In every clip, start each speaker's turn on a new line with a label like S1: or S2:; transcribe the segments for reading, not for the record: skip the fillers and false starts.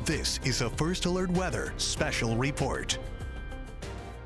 S1: This is a First Alert Weather Special Report.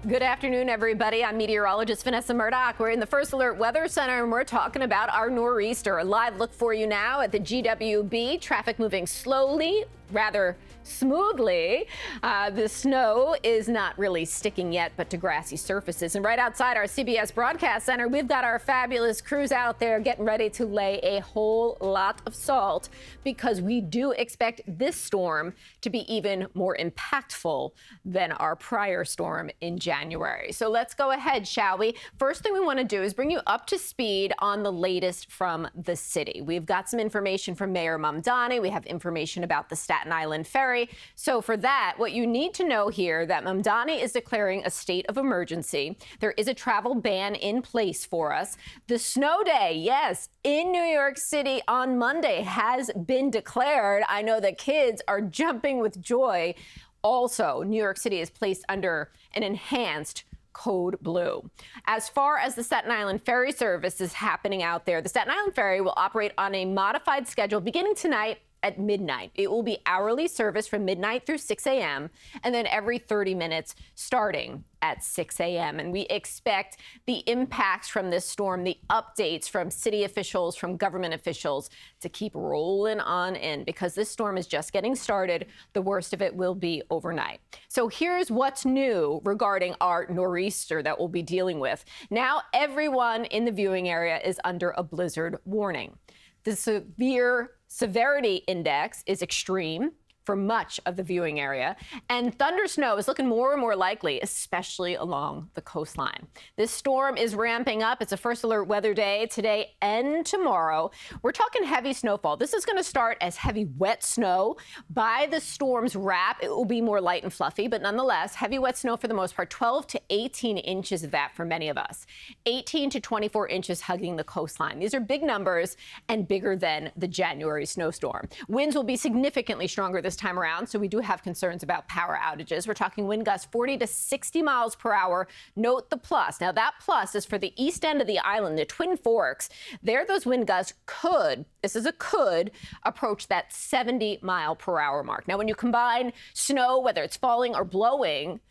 S2: Good afternoon, everybody. I'm meteorologist Vanessa Murdock. We're in the First Alert Weather Center, and we're talking about our nor'easter. A live look for you now at the GWB. Traffic moving slowly, rather smoothly. The snow is not really sticking yet, but to grassy surfaces. And right outside our CBS Broadcast Center, we've got our fabulous crews out there getting ready to lay a whole lot of salt, because we do expect this storm to be even more impactful than our prior storm in January. So let's go ahead, shall we? First thing we want to do is bring you up to speed on the latest from the city. We've got some information from Mayor Mamdani. We have information about the Staten Island Ferry. So for that, what you need to know here, that Mamdani is declaring a state of emergency. There is a travel ban in place for us. The snow day, yes, in New York City on Monday has been declared. I know that kids are jumping with joy. Also, New York City is placed under an enhanced code blue. As far as the Staten Island Ferry service is happening out there, the Staten Island Ferry will operate on a modified schedule beginning tonight at midnight. It will be hourly service from midnight through 6 a.m. and then every 30 minutes starting at 6 a.m. And we expect the impacts from this storm, the updates from city officials, from government officials, to keep rolling on in, because this storm is just getting started. The worst of it will be overnight. So here's what's new regarding our nor'easter that we'll be dealing with. Now everyone in the viewing area is under a blizzard warning. The severe severity index is extreme for much of the viewing area, and thunder snow is looking more and more likely, especially along the coastline. This storm is ramping up. It's a First Alert weather day today and tomorrow. We're talking heavy snowfall. This is going to start as heavy wet snow. By the storm's wrap, it will be more light and fluffy, but nonetheless, heavy wet snow for the most part, 12 to 18 inches of that for many of us. 18 to 24 inches hugging the coastline. These are big numbers and bigger than the January snowstorm. Winds will be significantly stronger this time around, so we do have concerns about power outages. We're talking wind gusts 40 to 60 miles per hour. Note the plus. Now, that plus is for the east end of the island, the Twin Forks. There, those wind gusts could, this is a could, approach that 70 mile per hour mark. Now, when you combine snow, whether it's falling or blowing,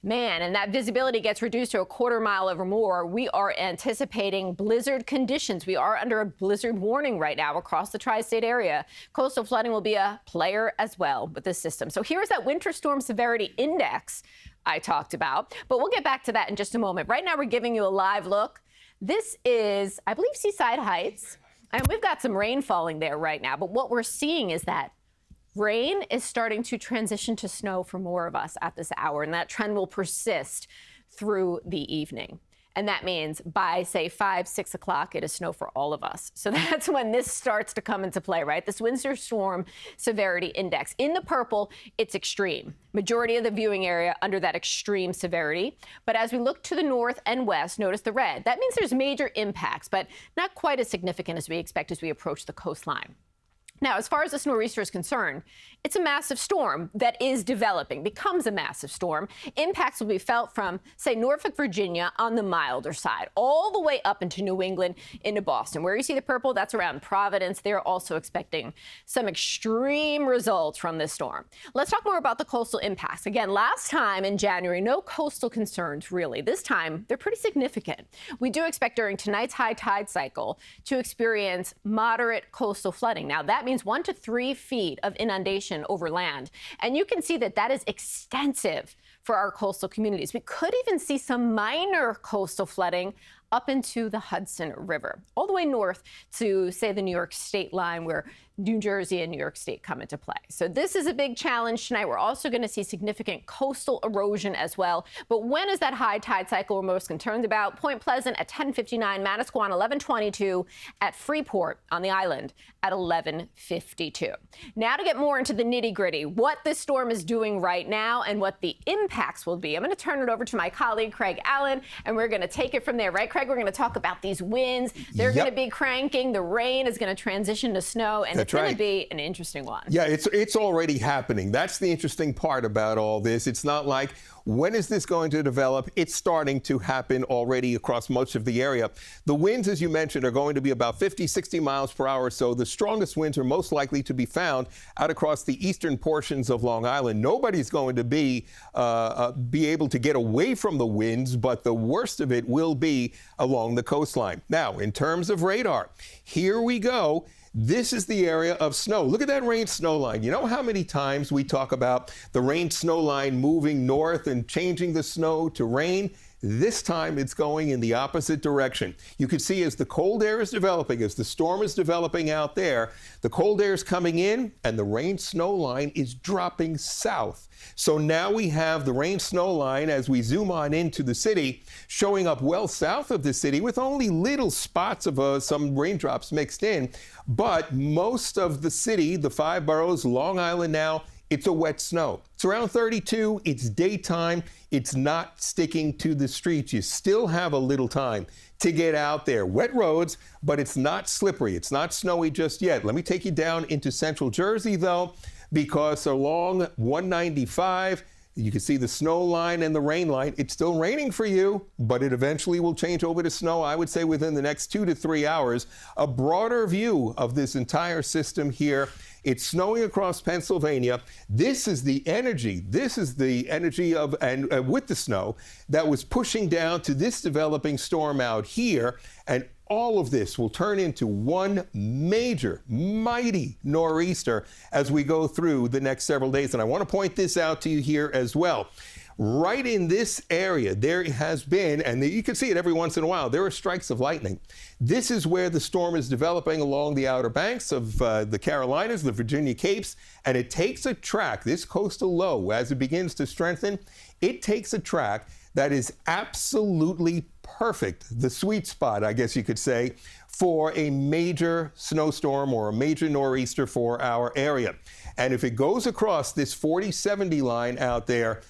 S2: man, and that visibility gets reduced to a quarter mile or more, we are anticipating blizzard conditions. We are under a blizzard warning right now across the tri-state area. Coastal flooding will be a player as well with this system. So here's that winter storm severity index I talked about, but we'll get back to that in just a moment. Right now, we're giving you a live look. This is, I believe, Seaside Heights, and we've got some rain falling there right now, but what we're seeing is that rain is starting to transition to snow for more of us at this hour, and that trend will persist through the evening. And that means by, say, 5, 6 o'clock, it is snow for all of us. So that's when this starts to come into play, right? This winter storm severity index. In the purple, it's extreme. Majority of the viewing area under that extreme severity. But as we look to the north and west, notice the red. That means there's major impacts, but not quite as significant as we expect as we approach the coastline. Now, as far as this nor'easter is concerned, it's a massive storm that is developing, becomes a massive storm. Impacts will be felt from, say, Norfolk, Virginia on the milder side, all the way up into New England, into Boston. Where you see the purple, that's around Providence. They're also expecting some extreme results from this storm. Let's talk more about the coastal impacts. Again, last time in January, no coastal concerns, really. This time, they're pretty significant. We do expect during tonight's high tide cycle to experience moderate coastal flooding. Now, that means 1 to 3 feet of inundation over land. And you can see that that is extensive for our coastal communities. We could even see some minor coastal flooding up into the Hudson River, all the way north to, say, the New York state line, where New Jersey and New York State come into play. So this is a big challenge tonight. We're also going to see significant coastal erosion as well. But when is that high tide cycle we're most concerned about? Point Pleasant at 10:59, Manasquan 11:22, at Freeport on the island at 11:52. Now to get more into the nitty-gritty, what this storm is doing right now and what the impacts will be, I'm going to turn it over to my colleague Craig Allen, and we're going to take it from there. Right, Craig? We're going to talk about these winds. They're going to be cranking. The rain is going to transition to snow, and it's going to be an interesting one.
S3: Yeah, it's already happening. That's the interesting part about all this. It's not like When is this going to develop? It's starting to happen already across much of the area. The winds, as you mentioned, are going to be about 50, 60 miles per hour. So the strongest winds are most likely to be found out across the eastern portions of Long Island. Nobody's going to be able to get away from the winds, but the worst of it will be along the coastline. Now, in terms of radar, here we go. This is the area of snow. Look at that rain-snow line. You know how many times we talk about the rain-snow line moving north and changing the snow to rain? This time it's going in the opposite direction. You can see as the cold air is developing, as the storm is developing out there, the cold air is coming in and the rain-snow line is dropping south. So now we have the rain-snow line as we zoom on into the city showing up well south of the city with only little spots of some raindrops mixed in. But most of the city, the 5 boroughs, Long Island now, it's a wet snow. It's around 32. It's daytime. It's not sticking to the streets. You still have a little time to get out there. Wet roads, but it's not slippery. It's not snowy just yet. Let me take you down into central Jersey, though, because along 195, you can see the snow line and the rain line. It's still raining for you, but it eventually will change over to snow, I would say, within the next 2 to 3 hours. A broader view of this entire system here. It's snowing across Pennsylvania. This is the energy. This is the energy of, and with the snow, that was pushing down to this developing storm out here. And all of this will turn into one major, mighty nor'easter as we go through the next several days. And I want to point this out to you here as well. Right in this area, there has been, and you can see it every once in a while, there are strikes of lightning. This is where the storm is developing along the outer banks of the Carolinas, the Virginia Capes, and it takes a track, this coastal low, as it begins to strengthen, it takes a track that is absolutely perfect, the sweet spot, I guess you could say, for a major snowstorm or a major nor'easter for our area. And if it goes across this 40-70 line out there,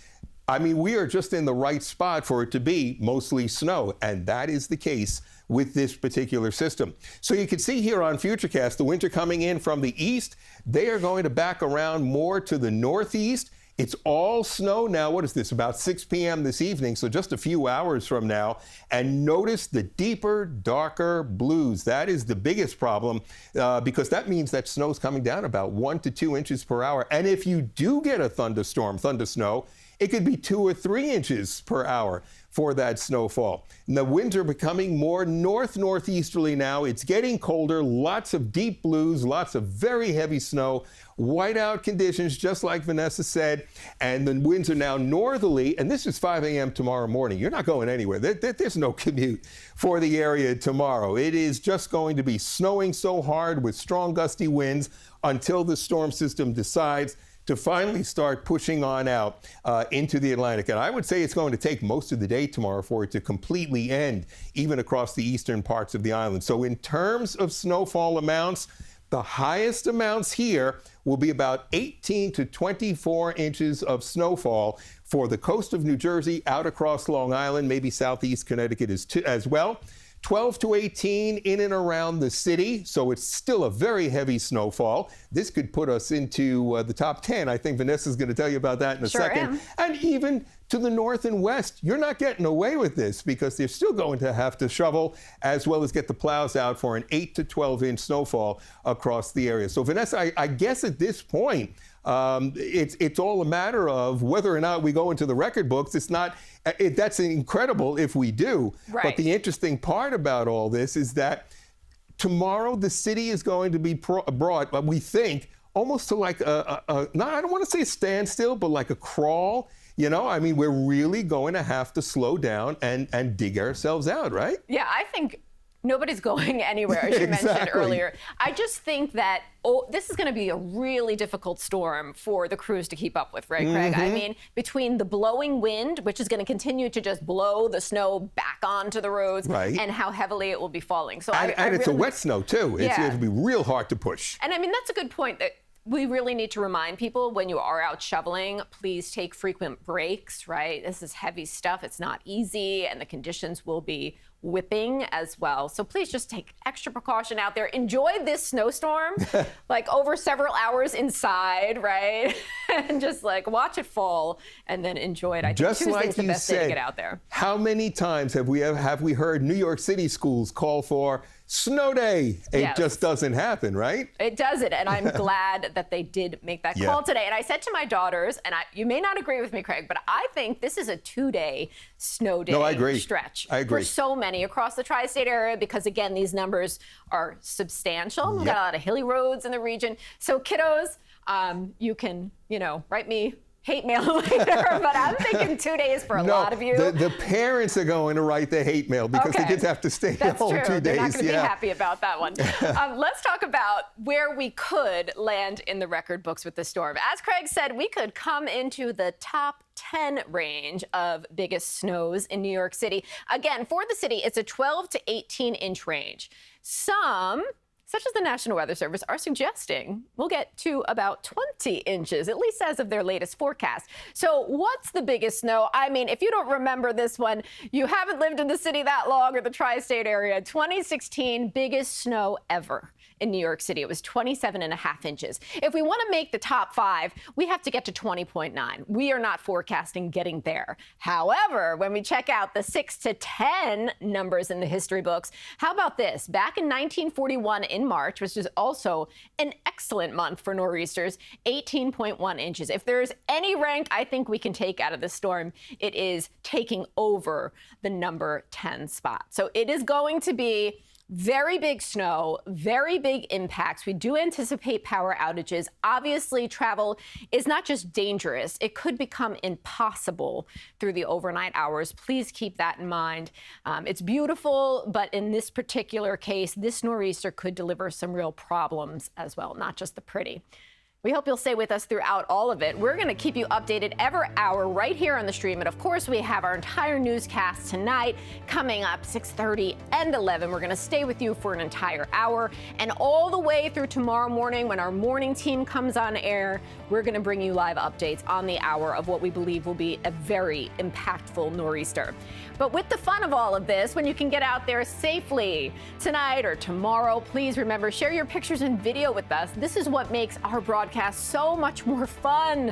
S3: I mean, we are just in the right spot for it to be mostly snow, and that is the case with this particular system. So you can see here on Futurecast, the winter coming in from the east, they are going to back around more to the northeast. It's all snow now. What is this? About 6 p.m. this evening, so just a few hours from now. And notice the deeper, darker blues. That is the biggest problem because that means that snow's coming down about 1 to 2 inches per hour. And if you do get a thunderstorm, thundersnow, it could be 2 or 3 inches per hour for that snowfall. And the winds are becoming more northeasterly now. It's getting colder, lots of deep blues, lots of very heavy snow, whiteout conditions, just like Vanessa said, and the winds are now northerly, and this is 5 a.m. tomorrow morning. You're not going anywhere. There's no commute for the area tomorrow. It is just going to be snowing so hard with strong gusty winds until the storm system decides to finally start pushing on out into the Atlantic. And I would say it's going to take most of the day tomorrow for it to completely end, even across the eastern parts of the island. So in terms of snowfall amounts, the highest amounts here will be about 18 to 24 inches of snowfall for the coast of New Jersey, out across Long Island, maybe southeast Connecticut as well. 12 to 18 in and around the city, so it's still a very heavy snowfall. This could put us into the top 10. I think Vanessa's going to tell you about that in a second. And even to the north and west, you're not getting away with this because they're still going to have to shovel as well as get the plows out for an 8 to 12 inch snowfall across the area. So Vanessa, I guess at this point, it's all a matter of whether or not we go into the record books. It's not, that's incredible if we do. Right. But the interesting part about all this is that tomorrow the city is going to be brought, we think, almost to like I don't want to say a standstill, but like a crawl. You know, I mean, we're really going to have to slow down and dig ourselves out, right? Yeah, I think nobody's going anywhere, as you mentioned earlier. I just think that this is going to be a really difficult storm for the crews to keep up with, right, Craig? I mean, between the blowing wind, which is going to continue to just blow the snow back onto the roads, and how heavily it will be falling. So and it's really a wet snow, too. It'll be real hard to push. And I mean, that's a good point. That
S2: we really need to remind people when you are out shoveling, please take frequent breaks, right? This is heavy stuff. It's not easy, and the conditions will be whipping as well. So please just take extra precaution out there. Enjoy this snowstorm, like over several hours inside, right? And just like watch it fall and then enjoy it. I think
S3: Just
S2: Tuesday's
S3: like
S2: the
S3: you
S2: best day to
S3: said,
S2: get out there.
S3: how many times have we heard New York City schools call for snow day? It
S2: Yes.
S3: just doesn't happen, right?
S2: It does it, and I'm glad that they did make that call today. And I said to my daughters, and you may not agree with me, Craig, but I think this is a 2-day snow day
S3: I agree.
S2: stretch
S3: I agree.
S2: for so many across the tri-state area because, again, these numbers are substantial. We've got a lot of hilly roads in the region. So, kiddos, you can, write me hate mail later, but I'm thinking 2 days for a lot of you.
S3: The parents are going to write the hate mail because the kids have to stay at home 2 days.
S2: They're not going to be happy about that one. Let's talk about where we could land in the record books with the storm. As Craig said, we could come into the top 10 range of biggest snows in New York City. Again, for the city, it's a 12 to 18-inch range. Some, such as the National Weather Service, are suggesting we'll get to about 20 inches, at least as of their latest forecast. So what's the biggest snow? I mean, if you don't remember this one, you haven't lived in the city that long or the tri-state area. 2016, biggest snow ever in New York City. It was 27.5 inches. If we want to make the top 5, we have to get to 20.9. We are not forecasting getting there. However, when we check out the 6 to 10 numbers in the history books, how about this? Back in 1941 in March, which is also an excellent month for nor'easters, 18.1 inches. If there's any rank I think we can take out of this storm, it is taking over the number 10 spot. So it is going to be very big snow, very big impacts. We do anticipate power outages. Obviously, travel is not just dangerous, it could become impossible through the overnight hours. Please keep that in mind. It's beautiful, but in this particular case, this nor'easter could deliver some real problems as well, not just the pretty. We hope you'll stay with us throughout all of it. We're going to keep you updated every hour right here on the stream. And of course, we have our entire newscast tonight coming up 6:30 and 11. We're going to stay with you for an entire hour. And all the way through tomorrow morning when our morning team comes on air, we're going to bring you live updates on the hour of what we believe will be a very impactful nor'easter. But with the fun of all of this, when you can get out there safely tonight or tomorrow, please remember, share your pictures and video with us. This is what makes our broadcast so much more fun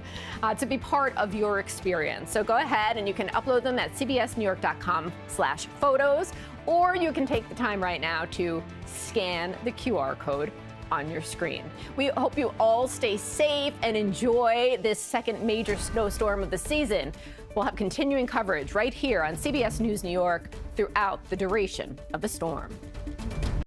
S2: to be part of your experience. So go ahead and you can upload them at cbsnewyork.com/photos, or you can take the time right now to scan the QR code on your screen. We hope you all stay safe and enjoy this second major snowstorm of the season. We'll have continuing coverage right here on CBS News New York throughout the duration of the storm.